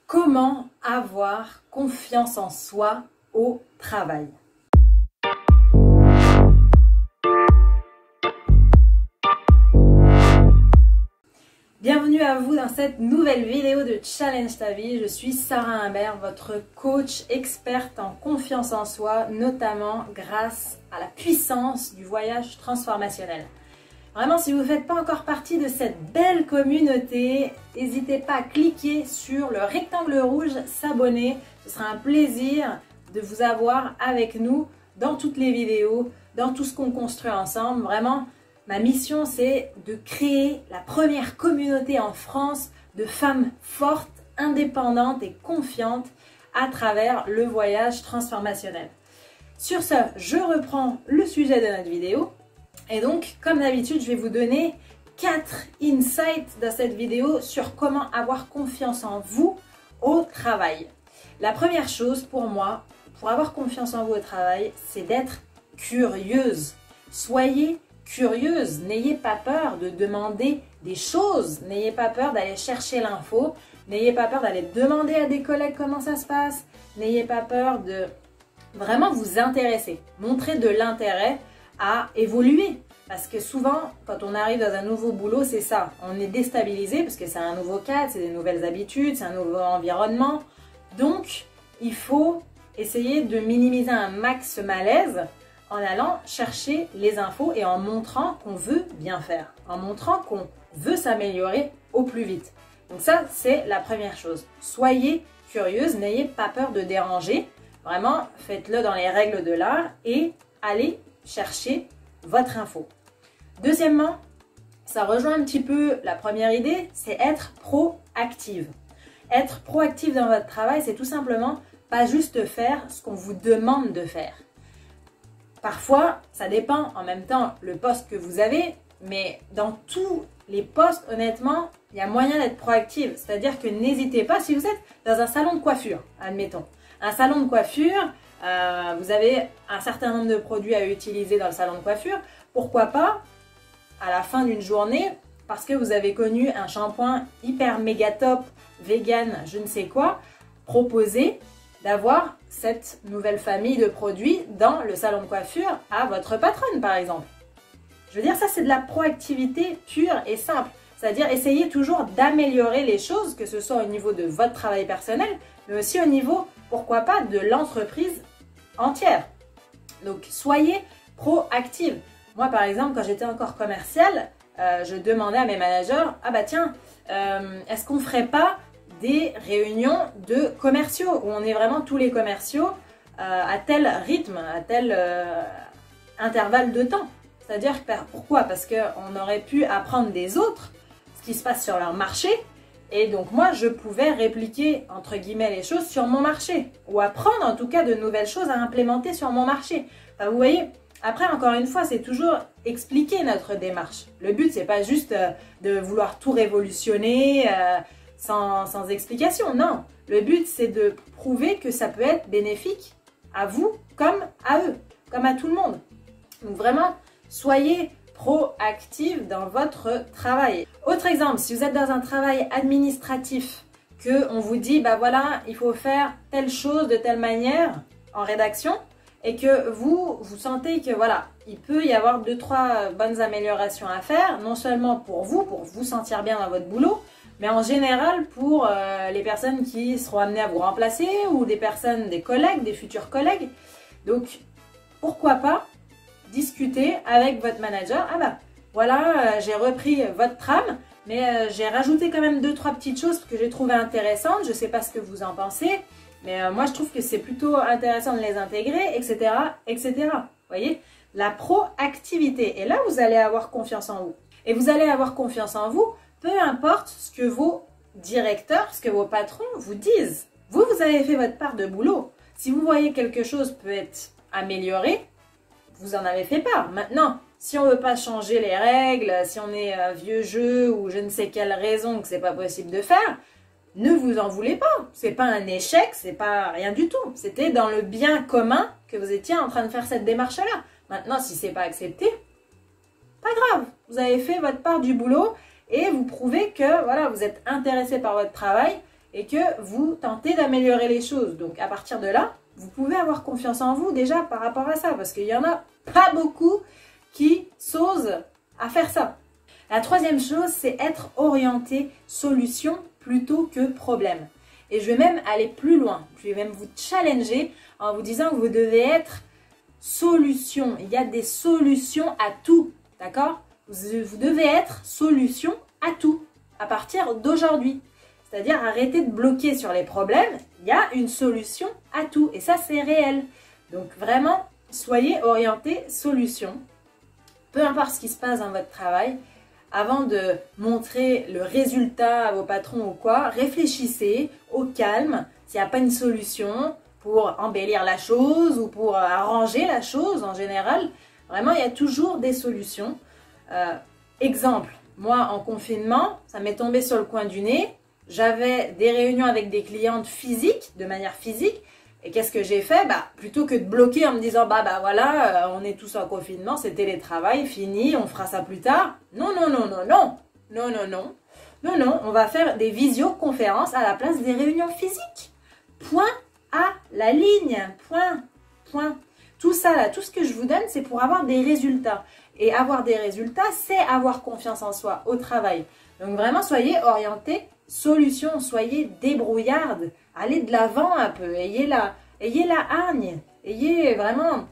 Comment avoir confiance en soi au travail? Bienvenue à vous dans cette nouvelle vidéo de Challenge ta vie. Je suis Sarah Imbert, votre coach experte en confiance en soi, notamment grâce à la puissance du voyage transformationnel. Vraiment, si vous ne faites pas encore partie de cette belle communauté, n'hésitez pas à cliquer sur le rectangle rouge, s'abonner. Ce sera un plaisir de vous avoir avec nous dans toutes les vidéos, dans tout ce qu'on construit ensemble. Vraiment, ma mission, c'est de créer la première communauté en France de femmes fortes, indépendantes et confiantes à travers le voyage transformationnel. Sur ce, je reprends le sujet de notre vidéo. Et donc, comme d'habitude, je vais vous donner 4 insights dans cette vidéo sur comment avoir confiance en vous au travail. La première chose pour moi, pour avoir confiance en vous au travail, c'est d'être curieuse. Soyez curieuse, n'ayez pas peur de demander des choses, n'ayez pas peur d'aller chercher l'info, n'ayez pas peur d'aller demander à des collègues comment ça se passe, n'ayez pas peur de vraiment vous intéresser, montrer de l'intérêt à évoluer. Parce que souvent, quand on arrive dans un nouveau boulot, c'est ça. On est déstabilisé parce que c'est un nouveau cadre, c'est des nouvelles habitudes, c'est un nouveau environnement. Donc, il faut essayer de minimiser un max ce malaise en allant chercher les infos et en montrant qu'on veut bien faire. En montrant qu'on veut s'améliorer au plus vite. Donc ça, c'est la première chose. Soyez curieuse, n'ayez pas peur de déranger. Vraiment, faites-le dans les règles de l'art et allez chercher votre info. Deuxièmement, ça rejoint un petit peu la première idée, c'est être proactive. Être proactive dans votre travail, c'est tout simplement pas juste faire ce qu'on vous demande de faire. Parfois, ça dépend en même temps le poste que vous avez, mais dans tous les postes, honnêtement, il y a moyen d'être proactive. C'est-à-dire que n'hésitez pas, si vous êtes dans un salon de coiffure, admettons, un salon de coiffure, vous avez un certain nombre de produits à utiliser dans le salon de coiffure. Pourquoi pas, à la fin d'une journée, parce que vous avez connu un shampoing hyper méga top, vegan, je ne sais quoi, proposer d'avoir cette nouvelle famille de produits dans le salon de coiffure à votre patronne, par exemple. Je veux dire, ça c'est de la proactivité pure et simple. C'est-à-dire essayer toujours d'améliorer les choses, que ce soit au niveau de votre travail personnel, mais aussi au niveau, pourquoi pas, de l'entreprise entière. Donc, soyez proactive. Moi, par exemple, quand j'étais encore commerciale, je demandais à mes managers, ah bah tiens, est-ce qu'on ne ferait pas des réunions de commerciaux, où on est vraiment tous les commerciaux à tel rythme, à tel intervalle de temps. C'est-à-dire, pourquoi? Parce qu'on aurait pu apprendre des autres ce qui se passe sur leur marché, et donc moi, je pouvais répliquer, entre guillemets, les choses sur mon marché, ou apprendre en tout cas de nouvelles choses à implémenter sur mon marché. Enfin, vous voyez, après, encore une fois, c'est toujours expliquer notre démarche. Le but, c'est pas juste de vouloir tout révolutionner sans explication, non. Le but, c'est de prouver que ça peut être bénéfique à vous comme à eux, comme à tout le monde. Donc vraiment, soyez proactive dans votre travail. Autre exemple, si vous êtes dans un travail administratif, qu'on vous dit, bah voilà, il faut faire telle chose de telle manière en rédaction, et que vous sentez que voilà, il peut y avoir 2-3 bonnes améliorations à faire, non seulement pour vous sentir bien dans votre boulot, mais en général pour les personnes qui seront amenées à vous remplacer ou des personnes, des collègues, des futurs collègues. Donc, pourquoi pas discuter avec votre manager. Ah bah, voilà, j'ai repris votre trame, mais j'ai rajouté quand même 2-3 petites choses que j'ai trouvées intéressantes. Je ne sais pas ce que vous en pensez, mais moi je trouve que c'est plutôt intéressant de les intégrer, etc., etc. Vous voyez, la proactivité. Et là, vous allez avoir confiance en vous. Et vous allez avoir confiance en vous, peu importe ce que vos directeurs, ce que vos patrons vous disent. Vous avez fait votre part de boulot. Si vous voyez que quelque chose peut être amélioré, vous en avez fait part. Maintenant, si on ne veut pas changer les règles, si on est vieux jeu ou je ne sais quelle raison que c'est pas possible de faire, ne vous en voulez pas. C'est pas un échec, c'est pas rien du tout. C'était dans le bien commun que vous étiez en train de faire cette démarche-là. Maintenant, si c'est pas accepté, pas grave, vous avez fait votre part du boulot et vous prouvez que voilà, vous êtes intéressé par votre travail et que vous tentez d'améliorer les choses. Donc à partir de là, vous pouvez avoir confiance en vous déjà par rapport à ça, parce qu'il y en a pas beaucoup qui s'osent à faire ça. La troisième chose, c'est être orienté solution plutôt que problème. Et je vais même aller plus loin, je vais même vous challenger en vous disant que vous devez être solution. Il y a des solutions à tout, d'accord? Vous devez être solution à tout à partir d'aujourd'hui. C'est-à-dire arrêter de bloquer sur les problèmes, il y a une solution à tout et ça c'est réel. Donc vraiment, soyez orienté solution. Peu importe ce qui se passe dans votre travail, avant de montrer le résultat à vos patrons ou quoi, réfléchissez au calme s'il n'y a pas une solution pour embellir la chose ou pour arranger la chose en général. Vraiment, il y a toujours des solutions. Exemple, moi en confinement, ça m'est tombé sur le coin du nez. J'avais des réunions avec des clientes physiques, de manière physique. Et qu'est-ce que j'ai fait? Plutôt que de bloquer en me disant voilà, on est tous en confinement, c'est télétravail, fini, on fera ça plus tard. Non, non, non, non, non, non, non, non, non, non, on va faire des visioconférences à la place des réunions physiques. Point à la ligne, point, point. Tout ça là, tout ce que je vous donne, c'est pour avoir des résultats. Et avoir des résultats, c'est avoir confiance en soi au travail. Donc vraiment, soyez orientés solution, soyez débrouillarde, allez de l'avant un peu, ayez la hargne, ayez vraiment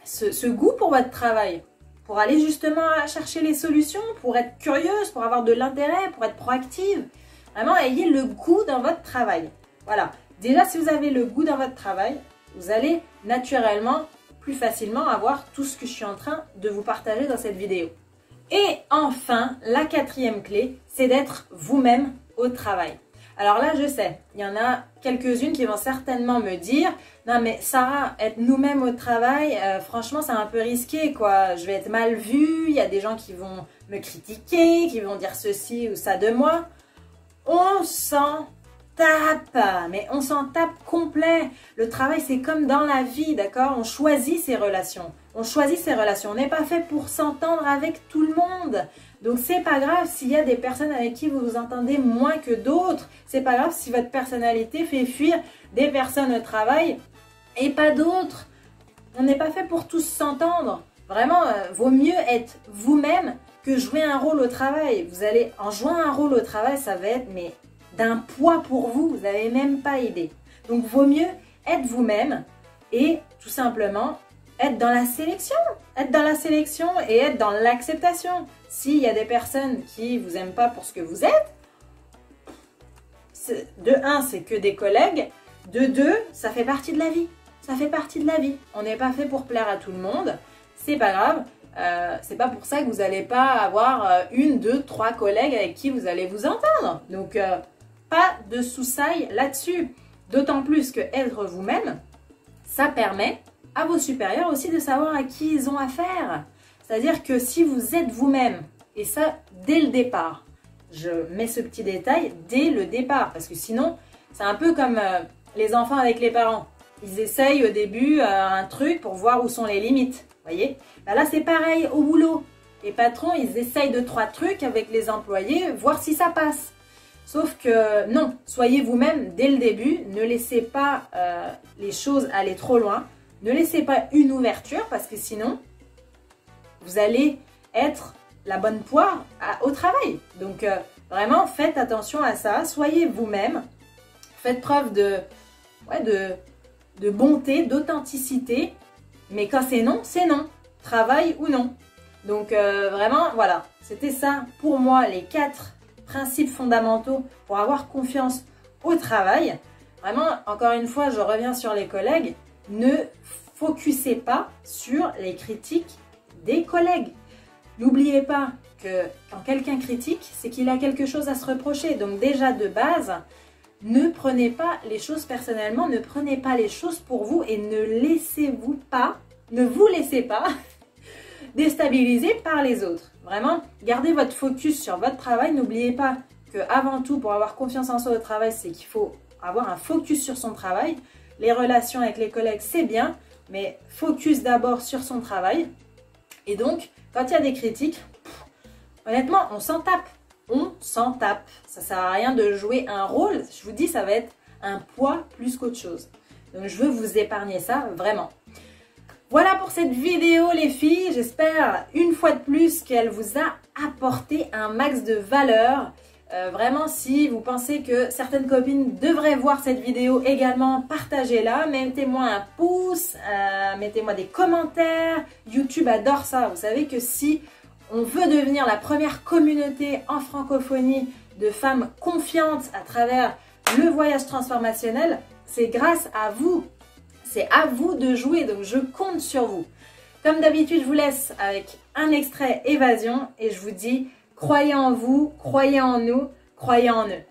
ce goût pour votre travail, pour aller justement chercher les solutions, pour être curieuse, pour avoir de l'intérêt, pour être proactive. Vraiment, ayez le goût dans votre travail. Voilà, déjà si vous avez le goût dans votre travail, vous allez naturellement, plus facilement avoir tout ce que je suis en train de vous partager dans cette vidéo. Et enfin, la quatrième clé, c'est d'être vous-même au travail. Alors là, je sais, il y en a quelques-unes qui vont certainement me dire « Non mais Sarah, être nous-mêmes au travail, franchement c'est un peu risqué quoi, je vais être mal vue, il y a des gens qui vont me critiquer, qui vont dire ceci ou ça de moi. » On s'en tape, mais on s'en tape complet. Le travail c'est comme dans la vie, d'accord? On choisit ses relations. On choisit ses relations. On n'est pas fait pour s'entendre avec tout le monde. Donc c'est pas grave s'il y a des personnes avec qui vous vous entendez moins que d'autres. C'est pas grave si votre personnalité fait fuir des personnes au travail et pas d'autres. On n'est pas fait pour tous s'entendre. Vraiment, vaut mieux être vous-même que jouer un rôle au travail. Vous allez, en jouant un rôle au travail, ça va être mais d'un poids pour vous. Vous n'avez même pas idée. Donc vaut mieux être vous-même et tout simplement être dans la sélection. Être dans la sélection et être dans l'acceptation. S'il y a des personnes qui ne vous aiment pas pour ce que vous êtes, de un, c'est que des collègues. De deux, ça fait partie de la vie. Ça fait partie de la vie. On n'est pas fait pour plaire à tout le monde. C'est pas grave. C'est pas pour ça que vous n'allez pas avoir une, deux, trois collègues avec qui vous allez vous entendre. Donc, pas de soucis là-dessus. D'autant plus que être vous-même, ça permet à vos supérieurs aussi de savoir à qui ils ont affaire. C'est-à-dire que si vous êtes vous-même, et ça dès le départ, je mets ce petit détail dès le départ, parce que sinon, c'est un peu comme les enfants avec les parents. Ils essayent au début un truc pour voir où sont les limites, voyez. Là, c'est pareil au boulot. Les patrons, ils essayent 2-3 trucs avec les employés, voir si ça passe. Sauf que non, soyez vous-même dès le début, ne laissez pas les choses aller trop loin, ne laissez pas une ouverture, parce que sinon, vous allez être la bonne poire au travail. Donc vraiment, faites attention à ça, soyez vous-même, faites preuve de bonté, d'authenticité, mais quand c'est non, travail ou non. Donc vraiment, voilà, c'était ça pour moi les 4 principes fondamentaux pour avoir confiance au travail. Vraiment, encore une fois, je reviens sur les collègues, ne focussez pas sur les critiques des collègues. N'oubliez pas que quand quelqu'un critique, c'est qu'il a quelque chose à se reprocher. Donc déjà de base, ne prenez pas les choses personnellement, ne prenez pas les choses pour vous et ne vous laissez pas déstabiliser par les autres. Vraiment, gardez votre focus sur votre travail. N'oubliez pas que avant tout, pour avoir confiance en soi au travail, c'est qu'il faut avoir un focus sur son travail. Les relations avec les collègues, c'est bien, mais focus d'abord sur son travail. Et donc, Quand il y a des critiques, honnêtement, on s'en tape. On s'en tape. Ça sert à rien de jouer un rôle. Je vous dis, ça va être un poids plus qu'autre chose. Donc, je veux vous épargner ça, vraiment. Voilà pour cette vidéo, les filles. J'espère, une fois de plus, qu'elle vous a apporté un max de valeur. Vraiment, si vous pensez que certaines copines devraient voir cette vidéo également, partagez-la, mettez-moi un pouce, mettez-moi des commentaires. YouTube adore ça. Vous savez que si on veut devenir la première communauté en francophonie de femmes confiantes à travers le voyage transformationnel, c'est grâce à vous. C'est à vous de jouer, donc je compte sur vous. Comme d'habitude, je vous laisse avec un extrait Évasion et je vous dis, croyez en vous, croyez en nous, croyez en eux.